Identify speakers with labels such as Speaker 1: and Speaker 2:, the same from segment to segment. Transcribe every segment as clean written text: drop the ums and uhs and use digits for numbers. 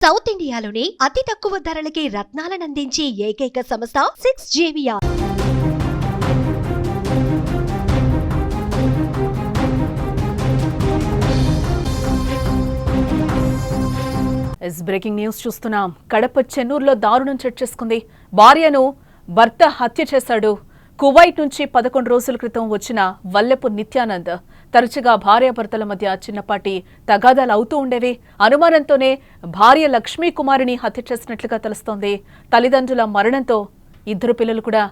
Speaker 1: South ఇండియాలోని అతి తక్కువ ధరలకి రత్నాలనందించే ఏకైక సంస్థ 6JVR.
Speaker 2: బ్రేకింగ్ న్యూస్ చూస్తున్నాం. కడప చెన్నూరులో దారుణం చర్చేసుకుంది. భార్యను భర్త హత్య చేశాడు. కువైట్ నుంచి 11 రోజుల క్రితం వచ్చిన వల్లెపు నిత్యానంద్. తరచుగా భార్యాభర్తల మధ్య చిన్నపాటి తగాదాలు అవుతూ ఉండేవి. అనుమానంతోనే భార్య లక్ష్మీ కుమారిని హత్య చేసినట్లుగా తెలుస్తోంది. తల్లిదండ్రుల మరణంతో 2 పిల్లలు కూడా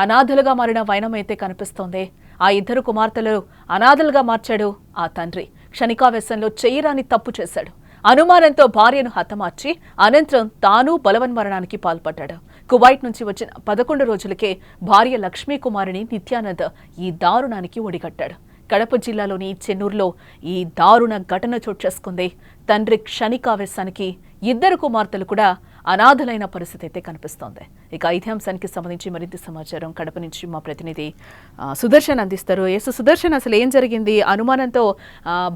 Speaker 2: అనాథలుగా మారిన వైనమైతే కనిపిస్తోంది. ఆ 2 కుమార్తెలు అనాథలుగా మార్చాడు ఆ తండ్రి. క్షణికావేశంలో చేయరాని తప్పు చేశాడు. అనుమానంతో భార్యను హతమార్చి అనంతరం తాను బలవన్మరణానికి పాల్పడ్డాడు. కువైట్ నుంచి వచ్చిన 11 రోజులకే భార్య లక్ష్మీ కుమారిని నిత్యానంద్ ఈ దారుణానికి ఒడిగట్టాడు. కడప జిల్లాలోని చెన్నూరులో ఈ దారుణ ఘటన చోటు చేసుకుంది. తండ్రి క్షణికావేశానికి 2 కుమార్తెలు కూడా అనాథలైన పరిస్థితి అయితే కనిపిస్తోంది. ఇక ఇదే అంశానికి సంబంధించి మరింత సమాచారం కడప నుంచి మా ప్రతినిధి సుదర్శన్ అందిస్తారు. సుదర్శన్, అసలు ఏం జరిగింది? అనుమానంతో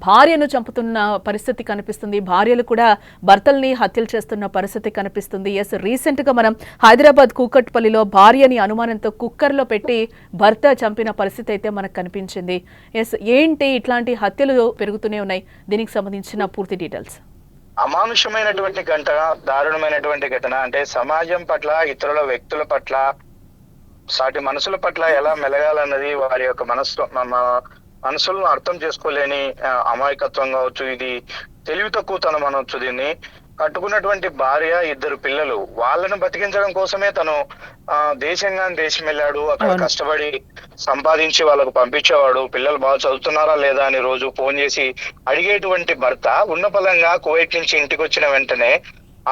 Speaker 2: భార్యను చంపుతున్న పరిస్థితి కనిపిస్తుంది. భార్యలు కూడా భర్తల్ని హత్యలు చేస్తున్న పరిస్థితి కనిపిస్తుంది. రీసెంట్ గా మనం హైదరాబాద్ కూకట్పల్లిలో భార్యని అనుమానంతో కుక్కర్లో పెట్టి భర్త చంపిన పరిస్థితి అయితే మనకు కనిపించింది. ఏంటి ఇట్లాంటి హత్యలు పెరుగుతూనే ఉన్నాయి? దీనికి సంబంధించిన పూర్తి డీటెయిల్స్.
Speaker 3: అమానుషమైనటువంటి ఘటన, దారుణమైనటువంటి ఘటన. అంటే సమాజం పట్ల, ఇతరుల వ్యక్తుల పట్ల, సాటి మనసుల పట్ల ఎలా మెలగాలన్నది వారి యొక్క మనసులను అర్థం చేసుకోలేని అమాయకత్వం కావచ్చు, ఇది తెలివి తక్కువతనం అనొచ్చు. దీన్ని కట్టుకున్నటువంటి భార్య, 2 పిల్లలు, వాళ్ళను బతికించడం కోసమే తను దేశంగా దేశం వెళ్ళాడు. అక్కడ కష్టపడి సంపాదించి వాళ్ళకు పంపించేవాడు. పిల్లలు బాగా చదువుతున్నారా లేదా అని రోజు ఫోన్ చేసి అడిగేటువంటి భర్త ఉన్న పలంగా కువైట్ నుంచి ఇంటికి వచ్చిన వెంటనే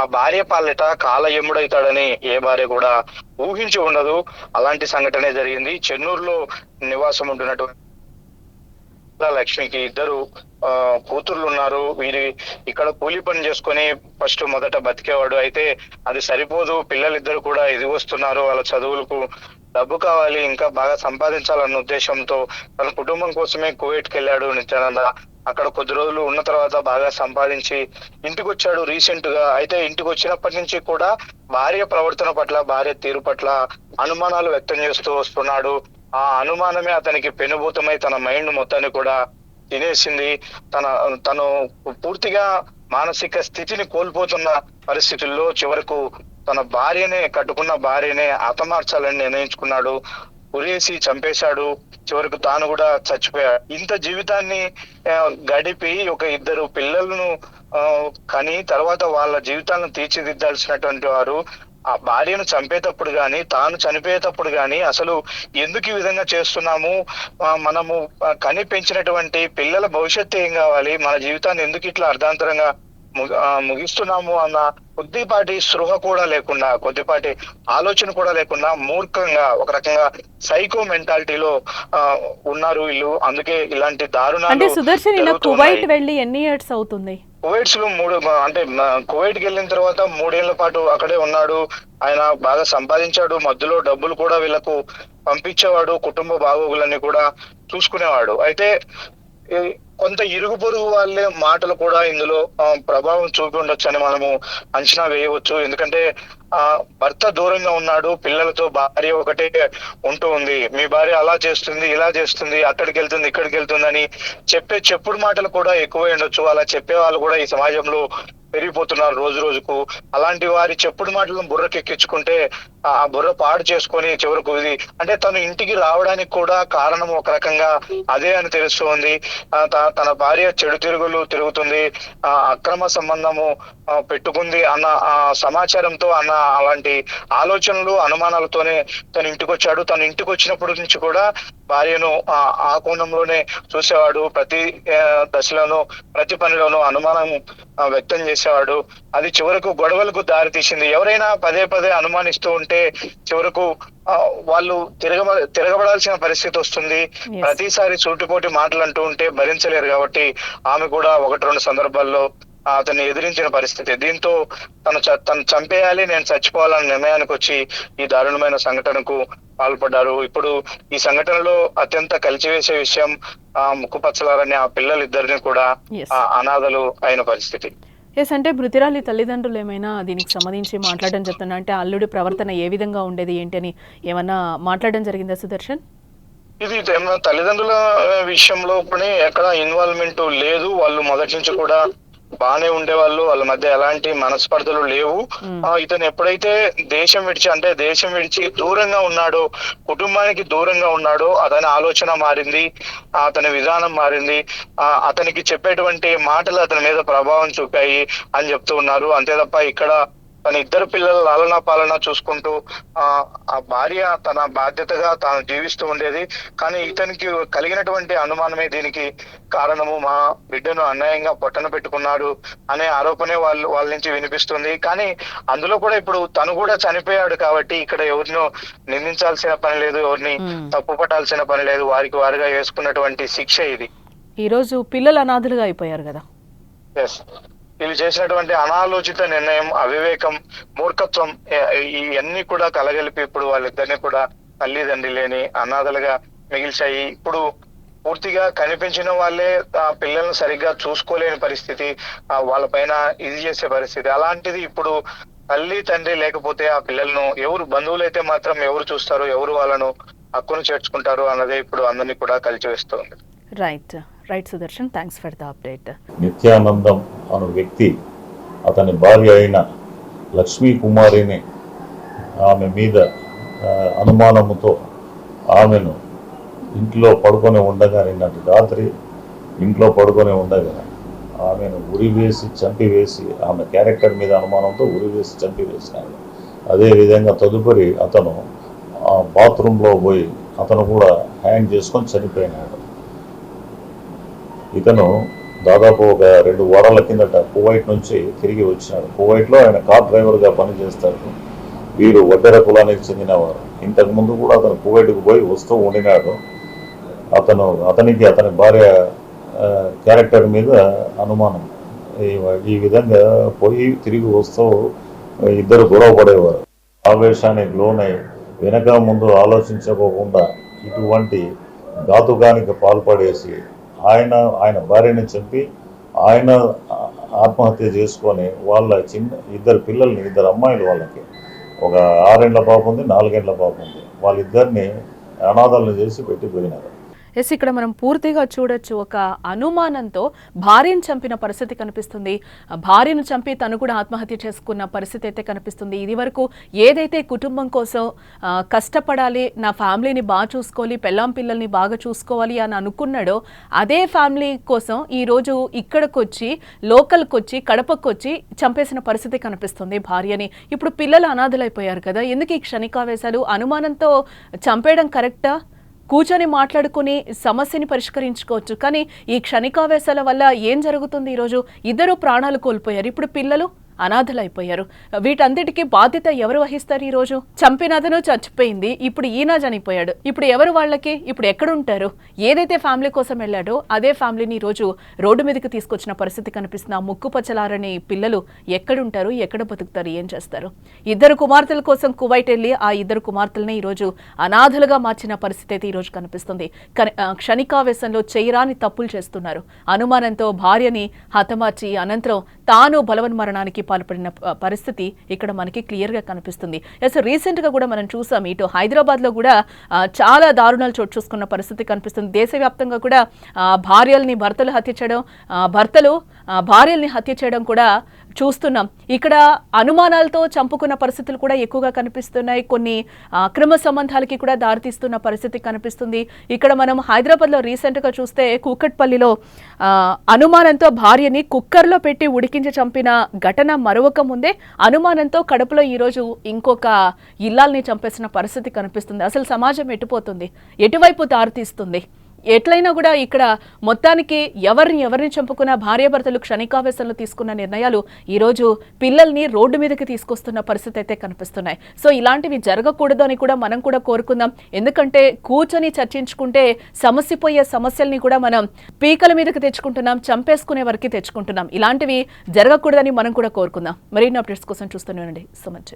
Speaker 3: ఆ భార్య పాలిట కాల ఎముడవుతాడని ఏ భార్య కూడా ఊహించి ఉండదు. అలాంటి సంఘటనే జరిగింది. చెన్నూరులో నివాసం ఉంటున్నటువంటి లక్ష్మికి 2 కూతుర్లు ఉన్నారు. వీరి ఇక్కడ కూలి పని చేసుకొని మొదట బతికేవాడు. అయితే అది సరిపోదు, పిల్లలిద్దరు కూడా ఎదిగొస్తున్నారు, వాళ్ళ చదువులకు డబ్బు కావాలి, ఇంకా బాగా సంపాదించాలన్న ఉద్దేశంతో తన కుటుంబం కోసమే కువైట్కి వెళ్ళాడు నిత్యానంద. అక్కడ కొద్ది రోజులు ఉన్న తర్వాత బాగా సంపాదించి ఇంటికి వచ్చాడు రీసెంట్ గా. అయితే ఇంటికి వచ్చినప్పటి నుంచి కూడా భార్య ప్రవర్తన పట్ల, భార్య తీరు పట్ల అనుమానాలు వ్యక్తం చేస్తూ వస్తున్నాడు. ఆ అనుమానమే అతనికి పెనుభూతమై తన మైండ్ మొత్తాన్ని కూడా తినేసింది. తను పూర్తిగా మానసిక స్థితిని కోల్పోతున్న పరిస్థితుల్లో చివరకు తన కట్టుకున్న భార్యనే హతమార్చాలని నిర్ణయించుకున్నాడు. ఉరేసి చంపేశాడు. చివరకు తాను కూడా చచ్చిపోయాడు. ఇంత జీవితాన్ని గడిపి ఒక 2 పిల్లలను కని తర్వాత వాళ్ళ జీవితాలను తీర్చిదిద్దాల్సినటువంటి వారు ఆ భార్యను చంపేటప్పుడు గాని, తాను చనిపోయేటప్పుడు గాని అసలు ఎందుకు ఈ విధంగా చేస్తున్నాము, మనము కని పెంచినటువంటి పిల్లల భవిష్యత్తు ఏం కావాలి, మన జీవితాన్ని ఎందుకు ఇట్లా అర్ధాంతరంగా ముగిస్తున్నాము అన్న కొద్దిపాటి స్పృహ కూడా లేకుండా, కొద్దిపాటి ఆలోచన కూడా లేకుండా మూర్ఖంగా, ఒక రకంగా సైకో మెంటాలిటీలో ఉన్నారు వీళ్ళు. అందుకే ఇలాంటి దారుణాలు.
Speaker 2: కువైట్ వెళ్ళి ఎన్ని ఇయర్స్ అవుతుంది?
Speaker 3: కువైట్స్ లో కువైట్కి వెళ్ళిన తర్వాత 3 ఏళ్ల పాటు అక్కడే ఉన్నాడు. ఆయన బాగా సంపాదించాడు. మధ్యలో డబ్బులు కూడా వీళ్ళకు పంపించేవాడు. కుటుంబ బాగోగులన్నీ కూడా చూసుకునేవాడు. అయితే కొంత ఇరుగు పొరుగు వాళ్ళే మాటలు కూడా ఇందులో ప్రభావం చూపి ఉండొచ్చు అని మనము అంచనా వేయవచ్చు. ఎందుకంటే భర్త దూరంగా ఉన్నాడు, పిల్లలతో భార్య ఒకటే ఉంటూ ఉంది. మీ భార్య అలా చేస్తుంది, ఇలా చేస్తుంది, అక్కడికి వెళ్తుంది, ఇక్కడికి వెళ్తుంది అని చెప్పుడు మాటలు కూడా ఎక్కువై ఉండొచ్చు. అలా చెప్పే వాళ్ళు కూడా ఈ సమాజంలో పెరిగిపోతున్నారు రోజు రోజుకు. అలాంటి వారి చెప్పుడు మాటలను బుర్రకెక్కించుకుంటే ఆ బుర్ర పాడు చేసుకొని చివరకు ఇది అంటే తను ఇంటికి రావడానికి కూడా కారణం ఒక రకంగా అదే అని తెలుస్తుంది. తన భార్య చెడు తిరుగుతుంది, అక్రమ సంబంధము పెట్టుకుంది అన్న సమాచారంతో, అన్న అలాంటి ఆలోచనలు, అనుమానాలతోనే తను ఇంటికి వచ్చాడు. తను ఇంటికి వచ్చినప్పటి నుంచి కూడా భార్యను ఆ కోణంలోనే చూసేవాడు. ప్రతి దశలోనూ, ప్రతి పనిలోనూ అనుమానం వ్యక్తం చేసేవాడు. అది చివరకు గొడవలకు దారి తీసింది. ఎవరైనా పదే అనుమానిస్తూ ఉంటే చివరకు వాళ్ళు తిరగబడాల్సిన పరిస్థితి వస్తుంది. ప్రతిసారి సూటిపోటి మాటలు అంటూ ఉంటే భరించలేరు. కాబట్టి ఆమె కూడా 1-2 సందర్భాల్లో అతన్ని ఎదిరించిన పరిస్థితి. దీంతో తను చంపేయాలి, నేను చచ్చిపోవాలన్న నిర్ణయానికి వచ్చి ఈ దారుణమైన సంఘటనకు పాల్పడ్డారు. ఇప్పుడు ఈ సంఘటనలో అత్యంత కలిచివేసే విషయం ముక్కుపచ్చలారని ఆ పిల్లలిద్దరిని కూడా అనాథలు అయిన పరిస్థితి.
Speaker 2: ఎస్, అంటే మృతురాలి తల్లిదండ్రులు ఏమైనా దీనికి సంబంధించి మాట్లాడడం చెప్తున్నా, అంటే అల్లుడి ప్రవర్తన ఏ విధంగా ఉండేది ఏంటి అని ఏమన్నా మాట్లాడడం జరిగిందా సుదర్శన్?
Speaker 3: ఇది తల్లిదండ్రుల విషయంలో కూడా ఎక్కడ ఇన్వాల్వ్మెంట్ లేదు. వాళ్ళు మొదటి నుంచి కూడా బాగానే ఉండేవాళ్ళు. వాళ్ళ మధ్య ఎలాంటి మనస్పర్ధలు లేవు. ఇతను ఎప్పుడైతే దేశం విడిచి దూరంగా ఉన్నాడో, కుటుంబానికి దూరంగా ఉన్నాడో, అతని ఆలోచన మారింది, అతని విధానం మారింది, అతనికి చెప్పేటువంటి మాటలు అతని మీద ప్రభావం చూపాయి అని చెప్తూ ఉన్నారు. అంతే తప్ప ఇక్కడ తన ఇద్దరు పిల్లల లాలనా పాలన చూసుకుంటూ ఆ భార్య తన బాధ్యతగా తాను జీవిస్తూ ఉండేది. కానీ ఇతనికి కలిగినటువంటి అనుమానమే దీనికి కారణము. మా బిడ్డను అన్యాయంగా పొట్టన పెట్టుకున్నాడు అనే ఆరోపణే వాళ్ళ నుంచి వినిపిస్తుంది. కానీ అందులో కూడా ఇప్పుడు తను కూడా చనిపోయాడు కాబట్టి ఇక్కడ ఎవరినో నిందించాల్సిన పని లేదు, ఎవరిని తప్పు పట్టాల్సిన పని లేదు. వారికి వారిగా వేసుకున్నటువంటి శిక్ష ఇది.
Speaker 2: ఈ రోజు పిల్లలు అనాథలుగా అయిపోయారు కదా.
Speaker 3: ఎస్, వీళ్ళు చేసినటువంటి అనాలోచిత నిర్ణయం, అవివేకం, మూర్ఖత్వం ఇవన్నీ కూడా కలగలిపి ఇప్పుడు వాళ్ళిద్దరిని కూడా తల్లిదండ్రి లేని అనాథలుగా మిగిల్చాయి. ఇప్పుడు పూర్తిగా కనిపించిన వాళ్ళే ఆ పిల్లల్ని సరిగ్గా చూసుకోలేని పరిస్థితి, వాళ్ళ పైన ఇది చేసే పరిస్థితి. అలాంటిది ఇప్పుడు తల్లి తండ్రి లేకపోతే ఆ పిల్లలను ఎవరు, బంధువులు అయితే మాత్రం ఎవరు చూస్తారు, ఎవరు వాళ్ళను హక్కును చేర్చుకుంటారు అన్నదే ఇప్పుడు అందరినీ కూడా కలిచివేస్తుంది.
Speaker 2: Right right Sudarshan, thanks for the update.
Speaker 4: Nityanandam అనే వ్యక్తి అతని భార్య అయిన లక్ష్మీ కుమారిని ఆమె మీద అనుమానముతో ఆమెను ఇంట్లో పడుకొని ఉండగా, నిన్నటి రాత్రి ఇంట్లో పడుకొని ఉండగా ఆమెను ఉరివేసి చంపివేసి, ఆమె క్యారెక్టర్ మీద అనుమానంతో ఉరివేసి చంపివేసినాడు. అదేవిధంగా తదుపరి అతను బాత్రూంలో పోయి అతను కూడా హ్యాంగ్ చేసుకొని చనిపోయినాడు. ఇతను దాదాపు ఒక 2 వారాల కిందట కువైట్ నుంచి తిరిగి వచ్చినాడు. కువైట్లో ఆయన కార్ డ్రైవర్గా పనిచేస్తాడు. వీరు వడ్డెర కులానికి చెందినవారు. ఇంతకుముందు కూడా అతను కువైట్కు పోయి వస్తూ ఉండినాడు. అతనికి అతని భార్య క్యారెక్టర్ మీద అనుమానం. ఈ విధంగా పోయి తిరిగి వస్తూ ఇద్దరు గొడవ పడేవారు. ఆవేశానికి లోనై వెనక ముందు ఆలోచించుకోకుండా ఇటువంటి ఘాతుకానికి పాల్పడేసి ఆయన భార్యని చంపి ఆయన ఆత్మహత్య చేసుకొని వాళ్ళ ఇద్దరు అమ్మాయిలు, వాళ్ళకి ఒక 6 ఏళ్ల పాప ఉంది, 4 ఏళ్ల పాప ఉంది. వాళ్ళిద్దరిని అనాథాలను చేసి పెట్టిపోయినారు.
Speaker 2: ఎస్, ఇక్కడ మనం పూర్తిగా చూడొచ్చు, ఒక అనుమానంతో భార్యను చంపిన పరిస్థితి కనిపిస్తుంది. భార్యను చంపి తను కూడా ఆత్మహత్య చేసుకున్న పరిస్థితి అయితే కనిపిస్తుంది. ఇది వరకు ఏదైతే కుటుంబం కోసం కష్టపడాలి, నా ఫ్యామిలీని బాగా చూసుకోవాలి, పెళ్ళాం పిల్లల్ని బాగా చూసుకోవాలి అని అనుకున్నాడో, అదే ఫ్యామిలీ కోసం ఈరోజు ఇక్కడికొచ్చి, లోకల్కి వచ్చి, కడపకు వచ్చి చంపేసిన పరిస్థితి కనిపిస్తుంది భార్యని. ఇప్పుడు పిల్లలు అనాథలైపోయారు కదా. ఎందుకు ఈ క్షణికావేశాలు? అనుమానంతో చంపేయడం కరెక్టా? కూర్చొని మాట్లాడుకుని సమస్యని పరిష్కరించుకోవచ్చు. కానీ ఈ క్షణికావేశాల వల్ల ఏం జరుగుతుంది? ఈరోజు ఇద్దరు ప్రాణాలు కోల్పోయారు. ఇప్పుడు పిల్లలు అనాథలైపోయారు. వీటన్నిటికీ బాధ్యత ఎవరు వహిస్తారు? ఈరోజు చంపినదను చచ్చిపోయింది, ఇప్పుడు ఈయన చనిపోయాడు. ఇప్పుడు ఎవరు వాళ్ళకి? ఇప్పుడు ఎక్కడుంటారు? ఏదైతే ఫ్యామిలీ కోసం వెళ్ళాడో అదే ఫ్యామిలీని ఈరోజు రోడ్డు మీదకి తీసుకొచ్చిన పరిస్థితి కనిపిస్తుంది. ఆ ముక్కుపచ్చలారని పిల్లలు ఎక్కడుంటారు? ఎక్కడ బతుకుతారు? ఏం చేస్తారు? ఇద్దరు కుమార్తెల కోసం కువైట్ వెళ్ళి ఆ ఇద్దరు కుమార్తెలని ఈరోజు అనాథలుగా మార్చిన పరిస్థితి అయితే ఈరోజు కనిపిస్తుంది. క్షణికావేశంలో చేయరాని తప్పులు చేస్తున్నారు. అనుమానంతో భార్యని హతమార్చి అనంతరం తాను బలవన్మరణానికి పాల్పడిన పరిస్థితి ఇక్కడ మనకి క్లియర్గా కనిపిస్తుంది. ఎస్, రీసెంట్గా కూడా మనం చూసాం, ఇటు హైదరాబాద్లో కూడా చాలా దారుణాలు చోటు చూసుకున్న పరిస్థితి కనిపిస్తుంది. దేశవ్యాప్తంగా కూడా భార్యల్ని భర్తలు హత్య చేయడం, భర్తలు భార్యల్ని హత్య చేయడం కూడా చూస్తున్నాం. ఇక్కడ అనుమానాలతో చంపుకున్న పరిస్థితులు కూడా ఎక్కువగా కనిపిస్తున్నాయి. కొన్ని అక్రమ సంబంధాలకి కూడా దారితీస్తున్న పరిస్థితి కనిపిస్తుంది. ఇక్కడ మనం హైదరాబాద్లో రీసెంట్గా చూస్తే కూకట్పల్లిలో అనుమానంతో భార్యని కుక్కర్లో పెట్టి ఉడికించి చంపిన ఘటన మరొక ముందే అనుమానంతో కడపలో ఈరోజు ఇంకొక ఇల్లాల్ని చంపేసిన పరిస్థితి కనిపిస్తుంది. అసలు సమాజం ఎటుపోతుంది? ఎటువైపు దారితీస్తుంది? ఎట్లయినా కూడా ఇక్కడ మొత్తానికి ఎవరిని చంపుకున్న భార్యాభర్తలు క్షణికావేశంలో తీసుకున్న నిర్ణయాలు ఈరోజు పిల్లల్ని రోడ్డు మీదకి తీసుకొస్తున్న పరిస్థితి అయితే కనిపిస్తున్నాయి. సో ఇలాంటివి జరగకూడదు అని కూడా మనం కూడా కోరుకుందాం. ఎందుకంటే కూర్చొని చర్చించుకుంటే సమస్యపోయే సమస్యల్ని కూడా మనం పీకల మీదకి తెచ్చుకుంటున్నాం, చంపేసుకునే వరకు తెచ్చుకుంటున్నాం. ఇలాంటివి జరగకూడదని మనం కూడా కోరుకుందాం. మరిన్ని అప్డేట్స్ కోసం చూస్తూనే ఉండండి. So much.